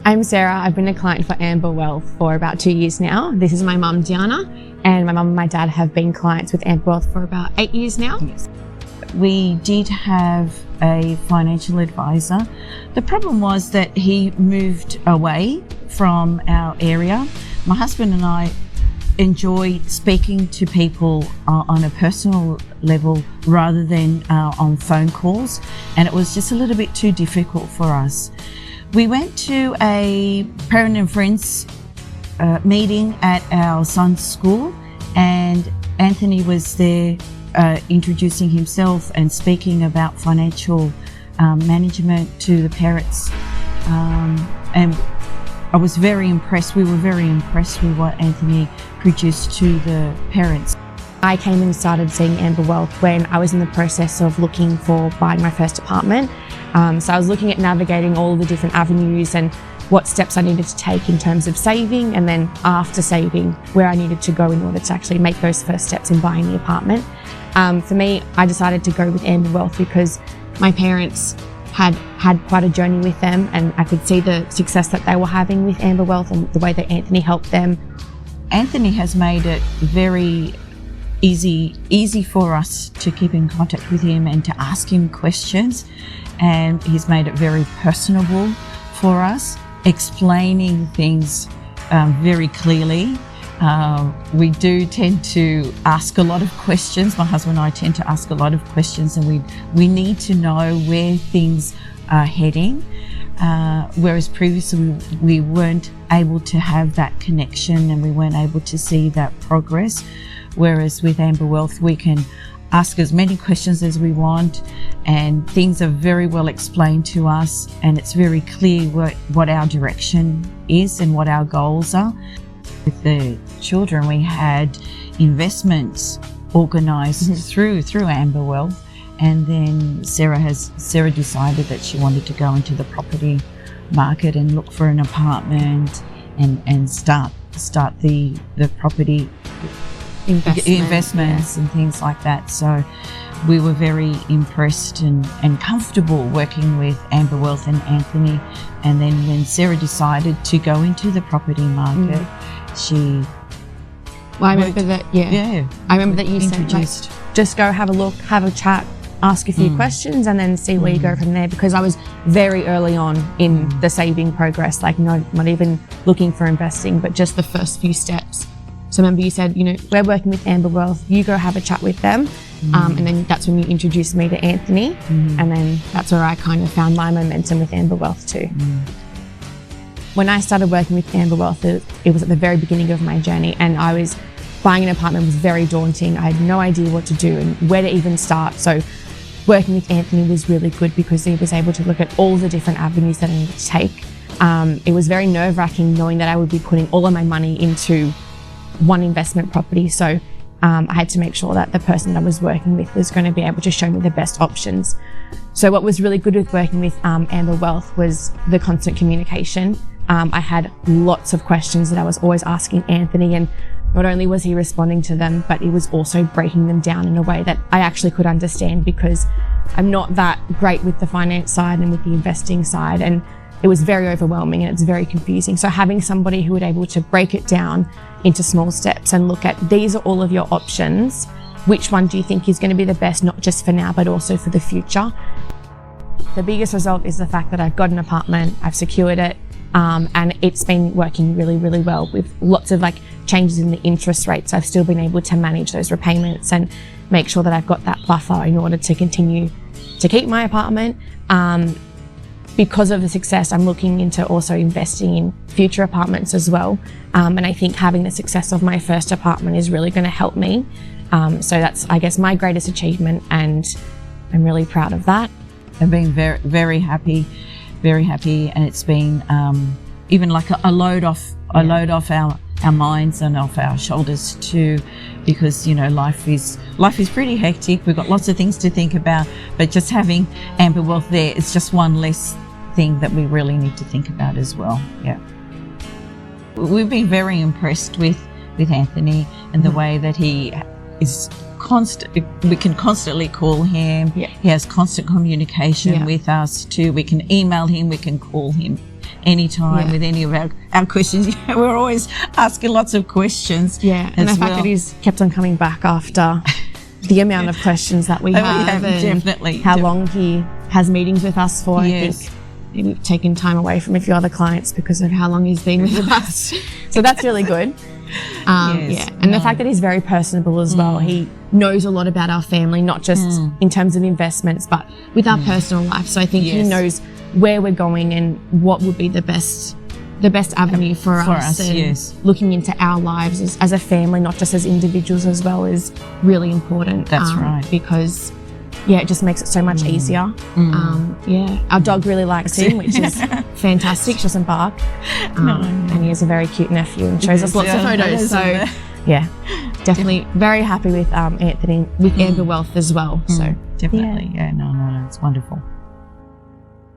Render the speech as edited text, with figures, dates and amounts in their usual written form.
I'm Sarah. I've been a client for Amber Wealth for about 2 years now. This is my mum, Diana, and my mum and my dad have been clients with Amber Wealth for about 8 years now. Yes. We did have a financial advisor. The problem was that he moved away from our area. My husband and I enjoy speaking to people on a personal level rather than on phone calls, and it was just a little bit too difficult for us. We went to a parent and friends meeting at our son's school, and Anthony was there introducing himself and speaking about financial management to the parents, and I was very impressed. We were very impressed with what Anthony produced to the parents. I came and started seeing Amber Wealth when I was in the process of looking for buying my first apartment. So I was looking at navigating all the different avenues and what steps I needed to take in terms of saving, and then after saving, where I needed to go in order to actually make those first steps in buying the apartment. For me, I decided to go with Amber Wealth because my parents had quite a journey with them, and I could see the success that they were having with Amber Wealth and the way that Anthony helped them. Anthony has made it very easy for us to keep in contact with him and to ask him questions, and he's made it very personable for us, explaining things very clearly. We do tend to ask a lot of questions. My husband and I tend to ask a lot of questions, and we need to know where things are heading, whereas previously we weren't able to have that connection and we weren't able to see that progress. Whereas with Amber Wealth, we can ask as many questions as we want, and things are very well explained to us, and it's very clear what our direction is and what our goals are. With the children, we had investments organised through Amber Wealth, and then Sarah decided that she wanted to go into the property market and look for an apartment and start the property investments and things like that. So we were very impressed and comfortable working with Amber Wealth and Anthony. And then when Sarah decided to go into the property market, I remember that you said, like, just go have a look, have a chat, ask a few questions, and then see where you go from there, because I was very early on in the saving progress, like not even looking for investing, but just the first few steps. So remember you said, we're working with Amber Wealth, you go have a chat with them, and then that's when you introduced me to Anthony, and then that's where I kind of found my momentum with Amber Wealth too. When I started working with Amber Wealth, it was at the very beginning of my journey, and buying an apartment was very daunting. I had no idea what to do and where to even start. So working with Anthony was really good because he was able to look at all the different avenues that I needed to take. It was very nerve-wracking knowing that I would be putting all of my money into one investment property. So I had to make sure that the person that I was working with was going to be able to show me the best options. So what was really good with working with Amber Wealth was the constant communication. I had lots of questions that I was always asking Anthony, and not only was he responding to them, but he was also breaking them down in a way that I actually could understand, because I'm not that great with the finance side and with the investing side, and it was very overwhelming and it's very confusing. So having somebody who was able to break it down into small steps and look at, these are all of your options, which one do you think is going to be the best, not just for now but also for the future. The biggest result is the fact that I've got an apartment, I've secured it, and it's been working really, really well with lots of changes in the interest rates. I've still been able to manage those repayments and make sure that I've got that buffer in order to continue to keep my apartment. Because of the success, I'm looking into also investing in future apartments as well. And I think having the success of my first apartment is really going to help me. So that's, I guess, my greatest achievement, and I'm really proud of that. I've been very, very happy, and it's been even like a load off our minds and off our shoulders too, because life is pretty hectic. We've got lots of things to think about, but just having Amber Wealth there, it's just one less thing that we really need to think about as well. Yeah, we've been very impressed with Anthony and the way that he is we can constantly call him. He has constant communication with us too. We can email him, we can call him anytime with any of our questions. We're always asking lots of questions. Yeah, and the fact that he's kept on coming back after the amount of questions that we have, and definitely how long he has meetings with us for. Yes. I think we've taken time away from a few other clients because of how long he's been with us. So that's really good. And the fact that he's very personable as well. He knows a lot about our family, not just in terms of investments, but with our personal life. So I think he knows where we're going and what would be the best avenue for us. And looking into our lives as a family, not just as individuals as well, is really important. That's right. Because it just makes it so much easier. Our dog really likes him, which is fantastic. She doesn't bark. And he has a very cute nephew and shows us lots of photos. So definitely very happy with Anthony, with Amber Wealth as well. So definitely, no, it's wonderful.